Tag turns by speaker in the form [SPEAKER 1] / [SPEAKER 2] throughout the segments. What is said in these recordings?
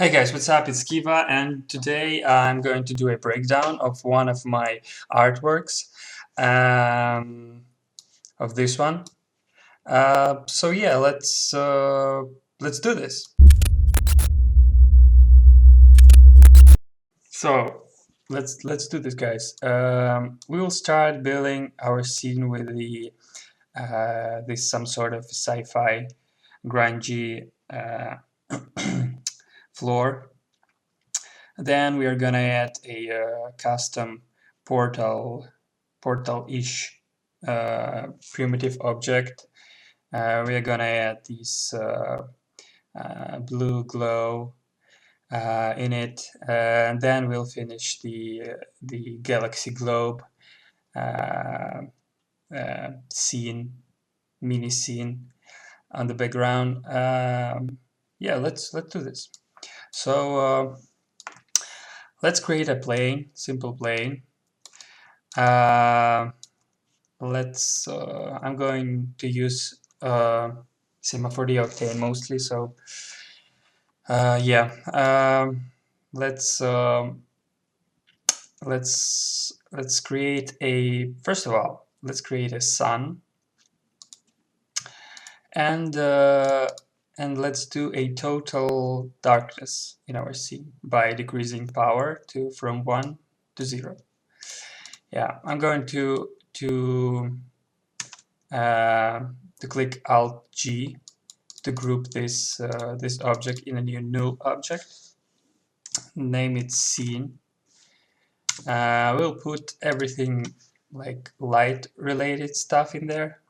[SPEAKER 1] Hey guys, what's up? It's Kiva, and today I'm going to do a breakdown of one of my artworks, of this one. So yeah, let's do this. So let's do this, guys. We will start building our scene with the this some sort of sci-fi grungy floor. Then we are gonna add a custom portal-ish primitive object. We are gonna add this blue glow in it, and then we'll finish the galaxy globe scene, mini scene on the background. Yeah, let's do this. So let's create a plane, simple plane. I'm going to use Sigma 4D Octane mostly. So yeah, let's create a first of all let's create a sun, and let's do a total darkness in our scene by decreasing power from 1 to 0. Yeah, I'm going to click Alt G to group this this object in a new null object. Name it scene. We'll put everything like light related stuff in there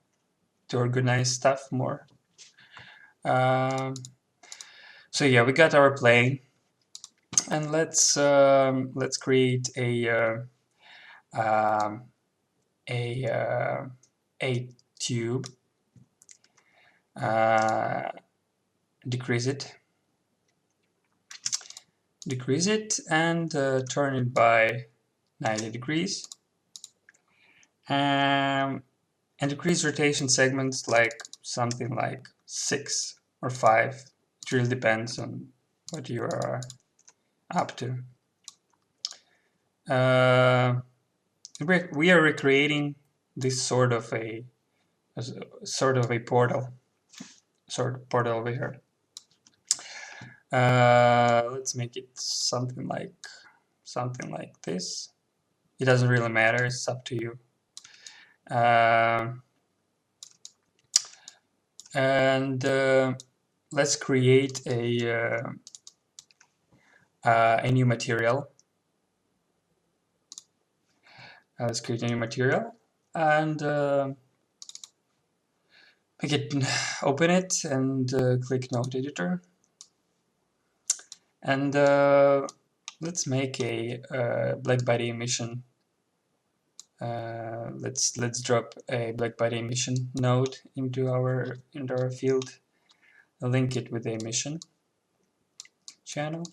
[SPEAKER 1] to organize stuff more. So yeah, we got our plane, and let's create a tube. Decrease it and turn it by 90 degrees, and decrease rotation segments like something like 6 or 5. It really depends on what you are up to. We are recreating this sort of a portal over here. Let's make it something like this. It doesn't really matter, it's up to you. Let's create a new material. Let's create a new material and make it open it and click Node Editor. And let's make a black body emission. Let's drop a black body emission node into our field. Link it with the emission channel.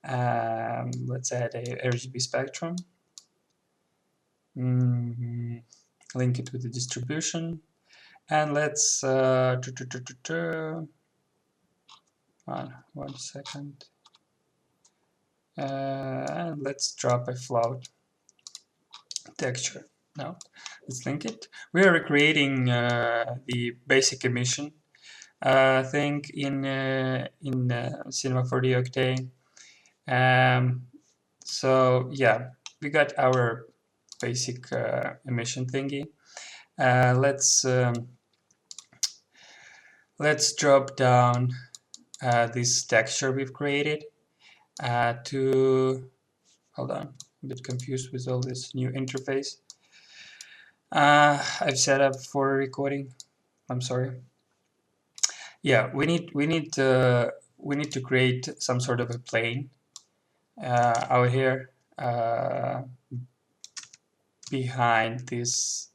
[SPEAKER 1] Let's add a RGB spectrum. Link it with the distribution, and let's 1 second. And let's drop a float texture. Now let's link it. We are recreating the basic emission thing in Cinema 4D Octane. So yeah, we got our basic emission thingy. Let's drop down this texture we've created to, hold on, I'm a bit confused with all this new interface I've set up for recording. I'm sorry. Yeah, we need to create some sort of a plane out here behind this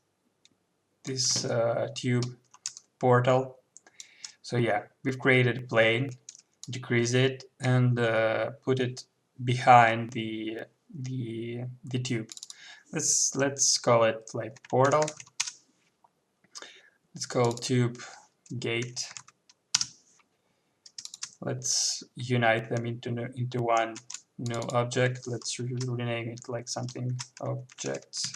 [SPEAKER 1] tube portal. So yeah, we've created a plane, decrease it, and put it behind the tube. Let's call it like portal. Let's call tube gate. Let's unite them into one new object. Let's rename it like something objects.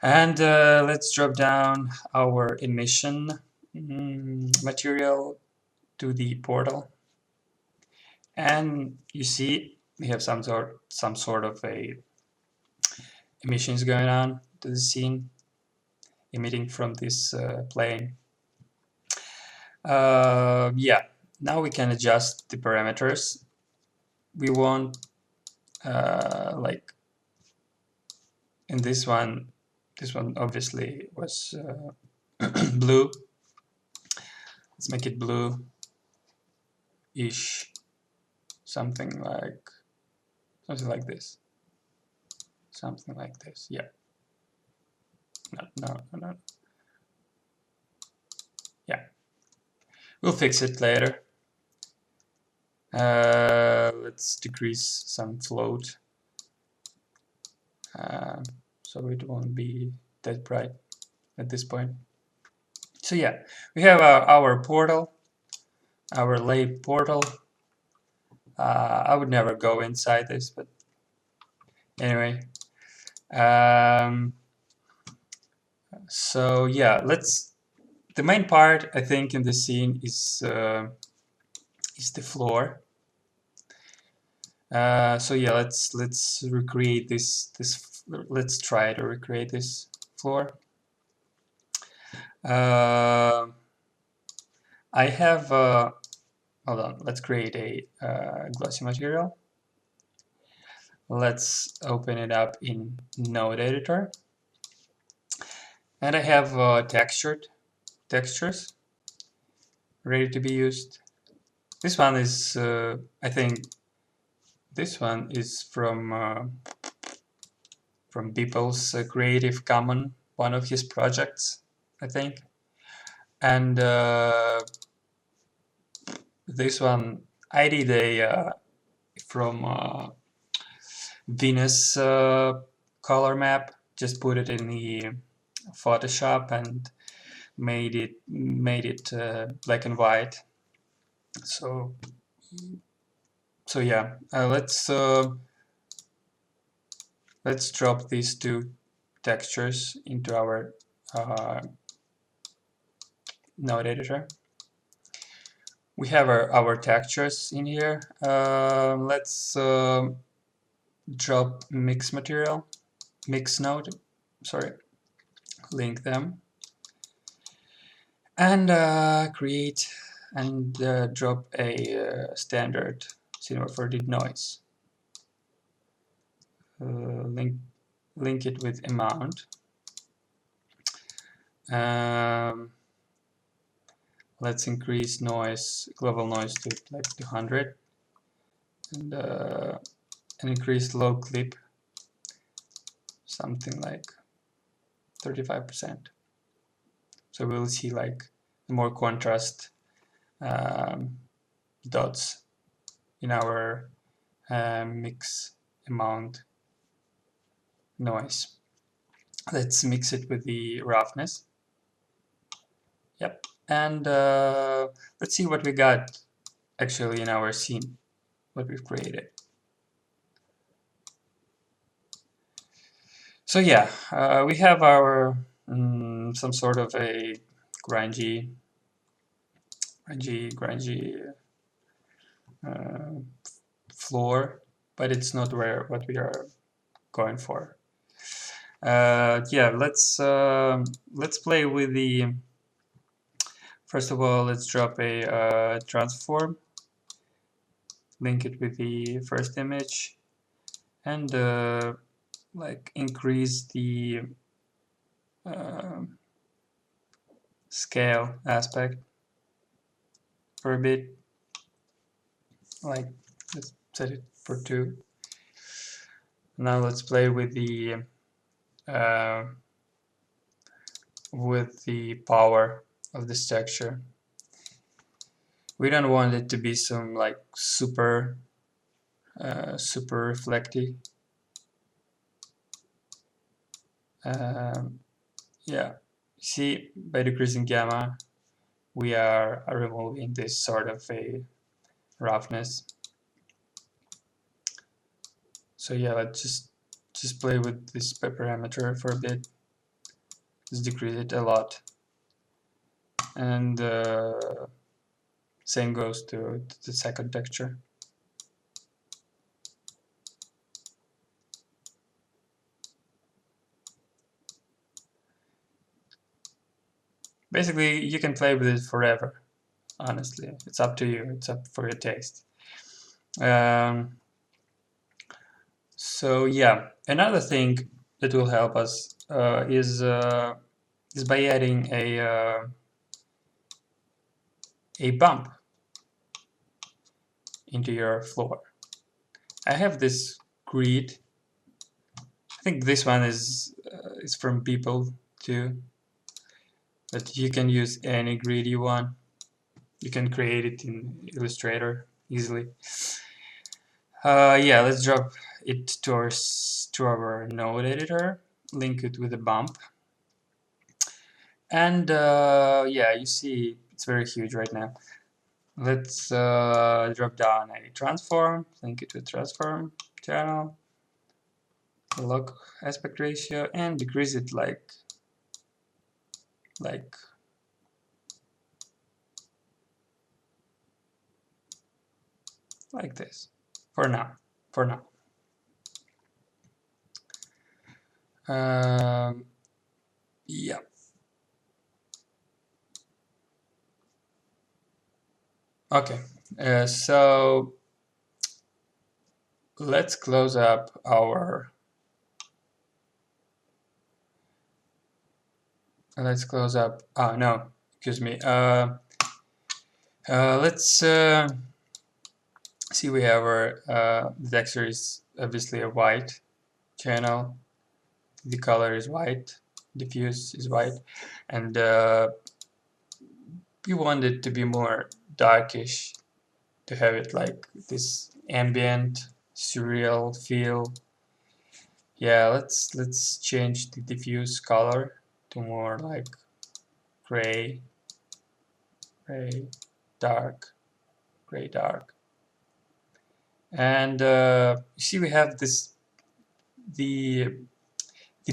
[SPEAKER 1] And let's drop down our emission material to the portal. And you see we have some sort of a emissions going on to the scene, emitting from this plane. Yeah, now we can adjust the parameters. We want like in this one obviously was blue. Let's make it blue-ish, something like this. Something like this, yeah. No. Yeah, we'll fix it later. Let's decrease some float, so it won't be that bright at this point. So yeah, we have our portal, our lab portal. I would never go inside this, but anyway. So yeah, the main part I think in the scene is the floor. So yeah, let's recreate this. Let's try to recreate this floor. I have hold on. Let's create a glossy material. Let's open it up in Node Editor, and I have textures ready to be used. This one is I think this one is from Beeple's Creative Commons, one of his projects, I think. And this one I did a from Venus color map. Just put it in the Photoshop and made it black and white. So yeah, let's drop these two textures into our node editor. We have our textures in here. Let's drop mix node, sorry, link them, and create and drop a standard cinema 4D noise. Link it with amount. Let's increase global noise to like 200, and increase low clip something like 35%. So we'll see like more contrast dots in our mix amount noise. Let's mix it with the roughness. Yep, and let's see what we got actually in our scene, what we've created. So yeah, we have our some sort of a grungy floor, but it's not what we are going for. Yeah, let's play with the. First of all, let's drop a transform, link it with the first image, and like increase the scale aspect for a bit. Like let's set it for 2. Now let's play with the power of this texture. We don't want it to be some like super reflecty. Yeah, see, by decreasing gamma, we are removing this sort of a roughness. So yeah, let's just play with this parameter for a bit. Just decrease it a lot, and same goes to the second texture. Basically, you can play with it forever. Honestly, it's up to you. It's up for your taste. So yeah, another thing that will help us is by adding a bump into your floor. I have this grid. I think this one is from People too, but you can use any grid you want. You can create it in Illustrator easily. Yeah, let's drop it to our node editor, link it with a bump, and yeah, you see it's very huge right now. Let's drop down a transform, link it to a transform channel, lock aspect ratio, and decrease it like this for now. Yeah. Okay. So let's close up our. Oh no, excuse me. Let's see. We have our the texture is obviously a white channel. The color is white. Diffuse is white, and we want it to be more darkish, to have it like this ambient, surreal feel. Yeah, let's change the diffuse color to more like gray, dark, gray, dark. And you see we have this the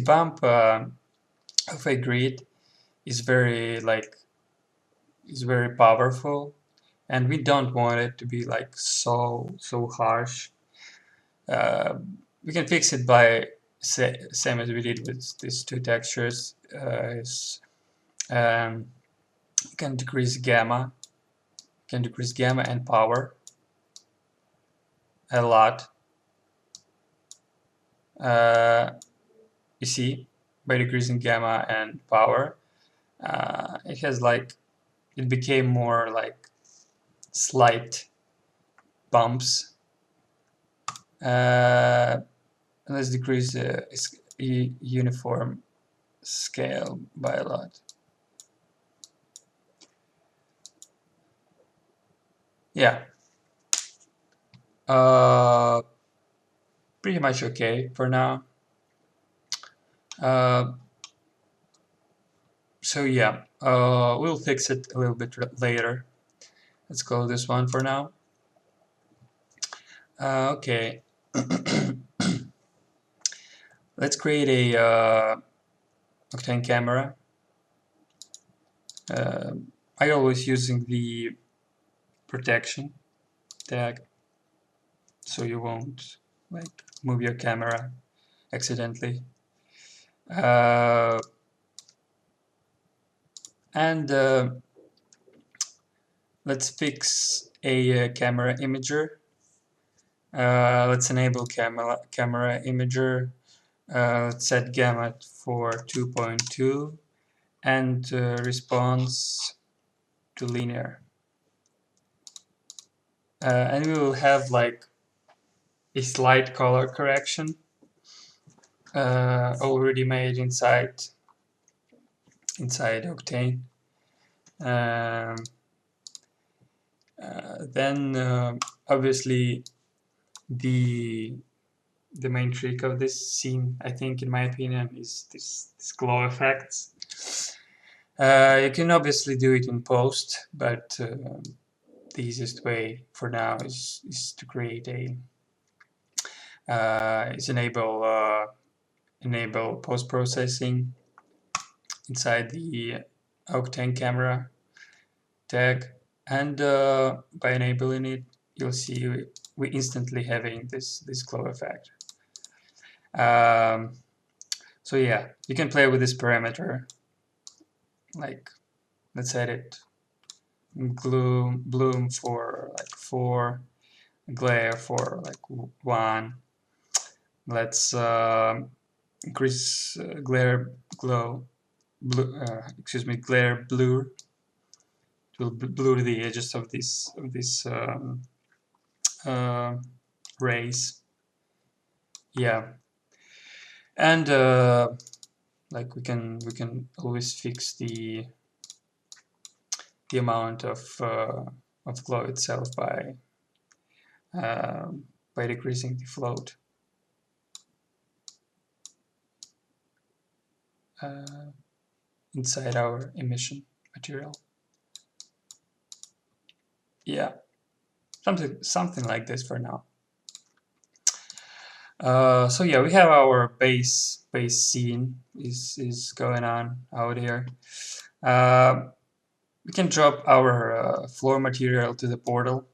[SPEAKER 1] bump of a grid is very powerful, and we don't want it to be like so harsh. We can fix it by same as we did with these two textures. You can decrease gamma. And power a lot. You see, by decreasing gamma and power, it became more like slight bumps. Let's decrease the uniform scale by a lot. Yeah. Pretty much okay for now. So yeah, we'll fix it a little bit later. Let's close this one for now. Okay. Let's create a Octane camera. I always using the protection tag, so you won't like move your camera accidentally. And let's fix a camera imager. Let's enable camera imager. Let's set gamma for 2.2 and response to linear. And we will have like a slight color correction already made inside Octane. Then obviously the main trick of this scene, I think, in my opinion, is this glow effects. You can obviously do it in post, but the easiest way for now is to create a enable post-processing inside the Octane camera tag, and by enabling it, you'll see we instantly having this glow effect. So yeah, you can play with this parameter. Like, let's set it bloom for like 4, glare for like 1. Let's increase glare blur. It will blur the edges of this rays. Yeah, and like we can always fix the amount of glow itself by decreasing the float. Inside our emission material. Yeah, something like this for now. So yeah, we have our base scene is going on out here. We can drop our floor material to the portal,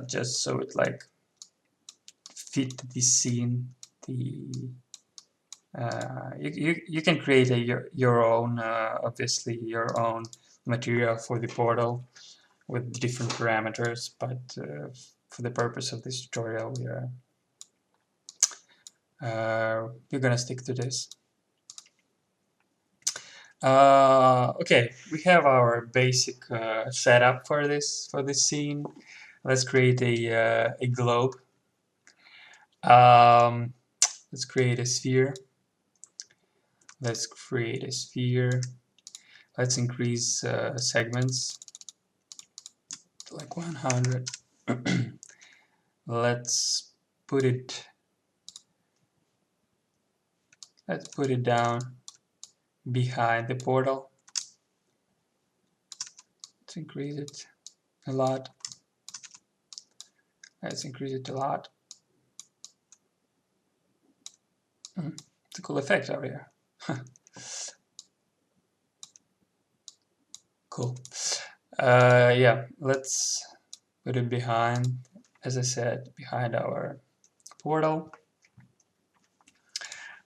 [SPEAKER 1] just so it like fit the scene. You can create your own, obviously your own material for the portal with different parameters, but for the purpose of this tutorial, we're gonna stick to this. Okay, we have our basic setup for this scene. Let's create a globe. Let's create a sphere. Let's create a sphere. Let's increase segments to like 100. Let's put it down behind the portal. Let's increase it a lot. Let's increase it a lot. It's a cool effect over here. Cool. Yeah, let's put it behind, as I said, behind our portal.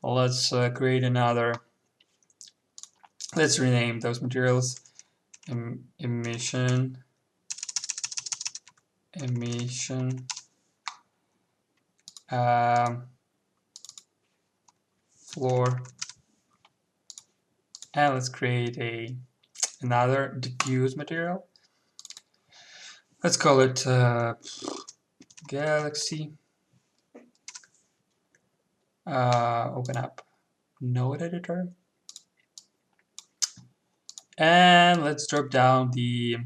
[SPEAKER 1] Let's create another. Let's rename those materials. Emission. Floor. And let's create another diffuse material. Let's call it Galaxy. Open up node editor. And let's drop down the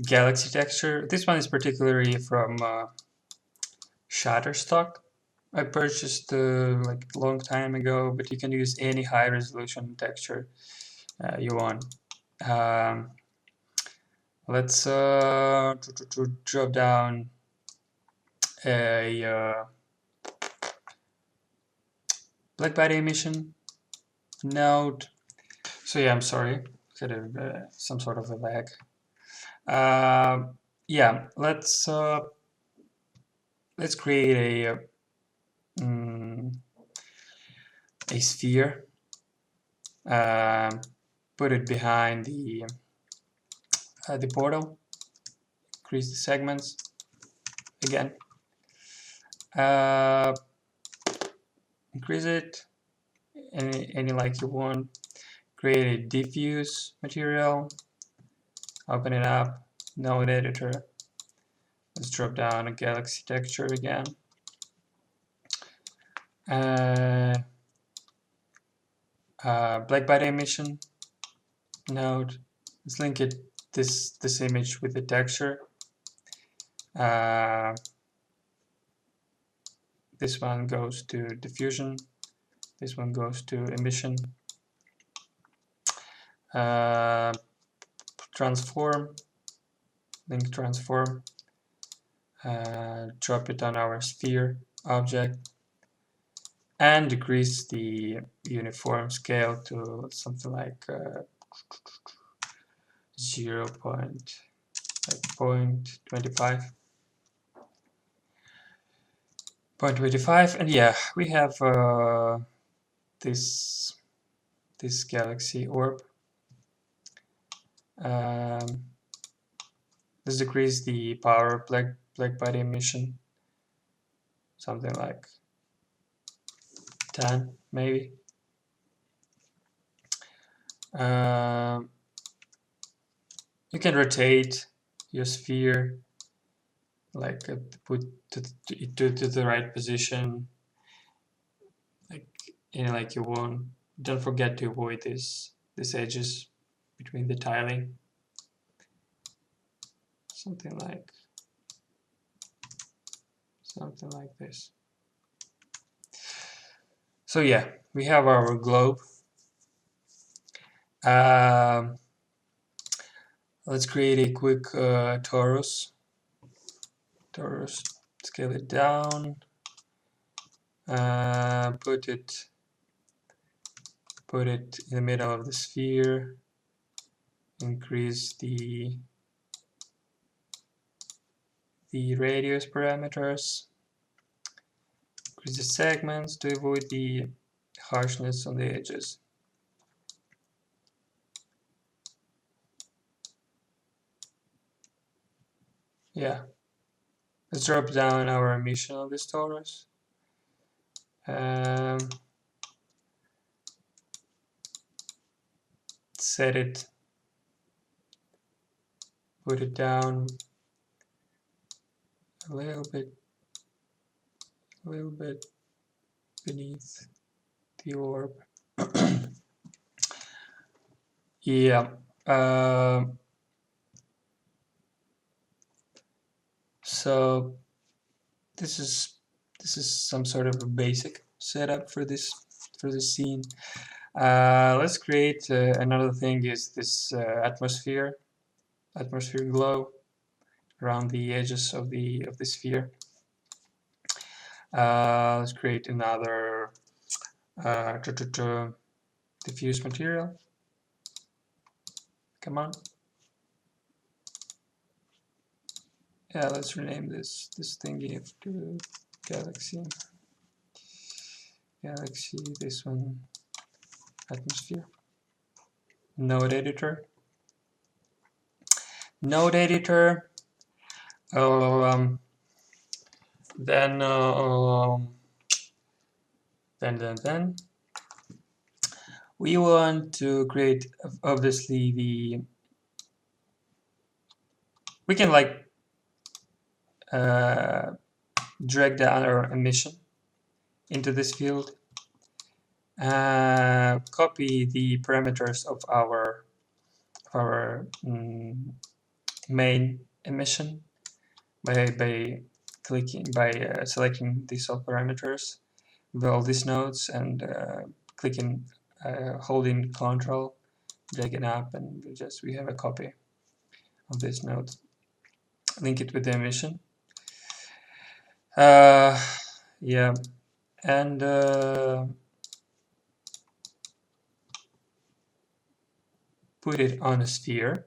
[SPEAKER 1] Galaxy texture. This one is particularly from Shutterstock. I purchased like a long time ago, but you can use any high resolution texture you want. Let's drop down a black body emission node. So yeah, I'm sorry, could have some sort of a lag. Yeah, let's create a sphere. Put it behind the portal. Increase the segments again. Increase it any like you want. Create a diffuse material. Open it up. Node editor. Let's drop down a galaxy texture again. Black body emission node. Let's link it this image with the texture. This one goes to diffusion. This one goes to emission. transform, link transform, drop it on our sphere object, and decrease the uniform scale to something like 0.25. 0.25, and yeah, we have this galaxy orb. Let's decrease the power of black body emission, something like 10 maybe. You can rotate your sphere, like put to the right position, like you want. Don't forget to avoid these edges between the tiling. Something like this. So yeah, we have our globe. Let's create a quick Taurus. Scale it down. Put it in the middle of the sphere. Increase the radius parameters. Increase the segments to avoid the harshness on the edges. Yeah. Let's drop down our emission of this Taurus. Set it. Put it down a little bit beneath the orb. Yeah. So this is some sort of a basic setup for this scene. Let's create another thing. Is this atmosphere glow around the edges of the sphere. Let's create another diffuse material. Come on. Yeah, let's rename this thingy to galaxy. This one, atmosphere. Node editor. Then we want to create, obviously, we can like drag down our emission into this field, copy the parameters of our main emission by selecting these all parameters with all these nodes, and clicking, holding Control, dragging up, and we have a copy of this node. Link it with the emission. Yeah, and put it on a sphere.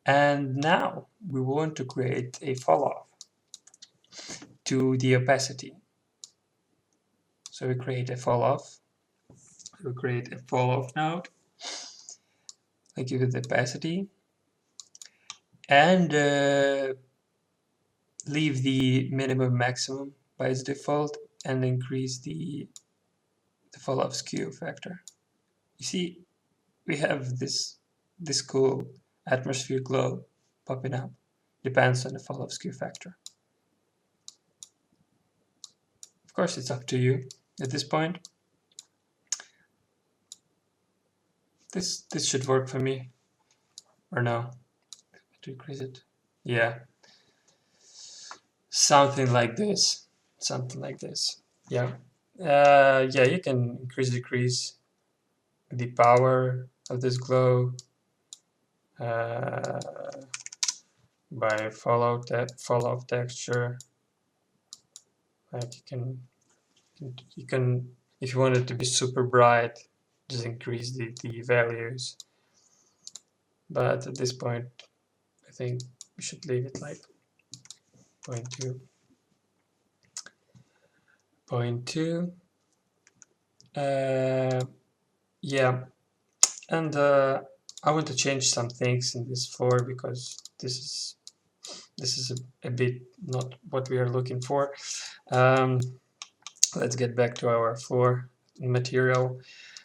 [SPEAKER 1] And now we want to create a fall-off to the opacity. So we create a fall-off. Node. I give it the opacity, and leave the minimum maximum by its default, and increase the fall-off skew factor. You see, we have this cool atmosphere glow popping up. Depends on the fall-off skew factor. Of course, it's up to you at this point. This should work for me, or no? To increase it, yeah, something like this. Yeah. Yeah, you can increase, decrease the power of this glow by fallout texture. Like you can if you want it to be super bright, just increase the values. But at this point, I think we should leave it like 0.2. 0.2. Yeah, and I want to change some things in this floor because this is a bit not what we are looking for. Let's get back to our floor material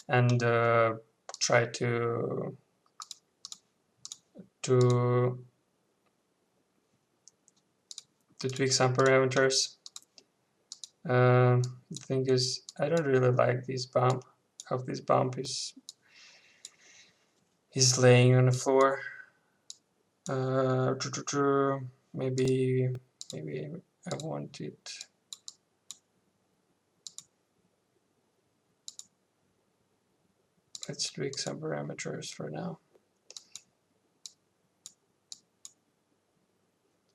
[SPEAKER 1] and try to tweak some parameters. The thing is, I don't really like this bump. How this bump is laying on the floor. Maybe I want it. Let's tweak some parameters for now.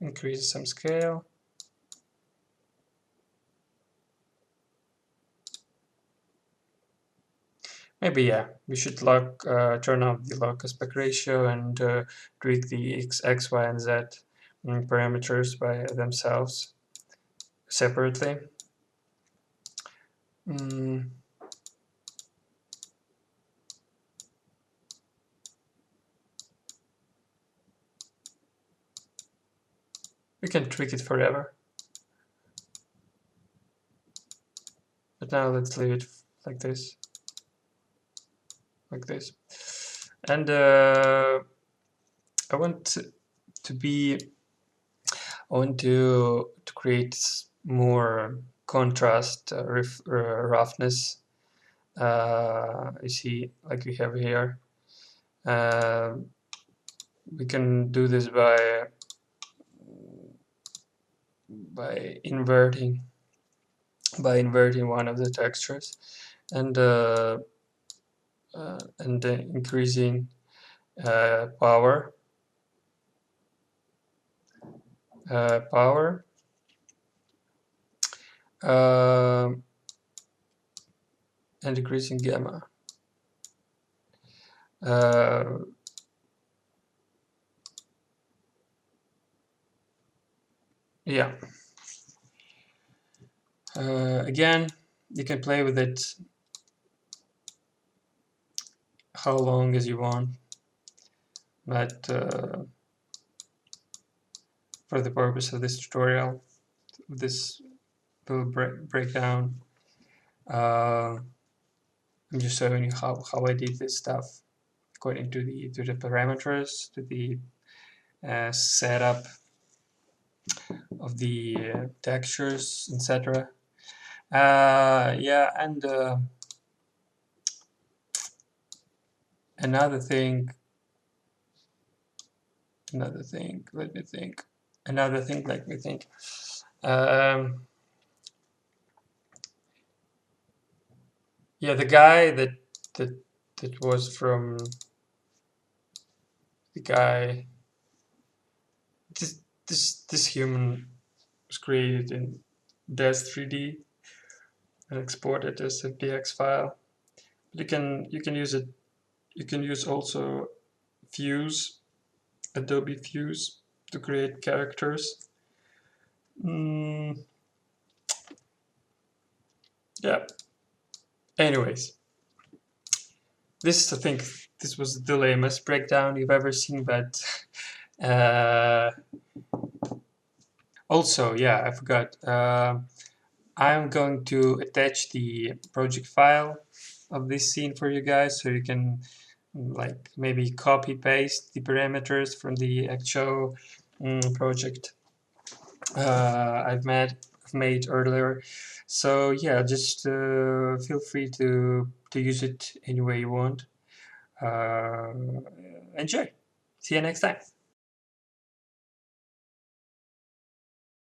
[SPEAKER 1] Increase some scale. Maybe, yeah, we should turn off the lock aspect ratio and tweak the X, Y, and Z parameters by themselves separately. We can tweak it forever. But now let's leave it like this. Like this. And I want to create more contrast, roughness. You see, like we have here. We can do this by inverting one of the textures and increasing power and decreasing gamma. Yeah. Again, you can play with it how long as you want, but for the purpose of this tutorial, this little breakdown, I'm just showing you how I did this stuff according to the parameters, to the setup of the textures, etc. Yeah, and another thing, let me think. Yeah, the guy that was from the guy. This human was created in DES 3D and exported as a PX file. You can use it. You can use also Fuse, Adobe Fuse, to create characters. Yeah. Anyways, this I think this was the lamest breakdown you've ever seen, but also, yeah, I forgot. I'm going to attach the project file of this scene for you guys, so you can like maybe copy paste the parameters from the actual project I've made earlier. So yeah, just feel free to use it any way you want. Enjoy. See you next time.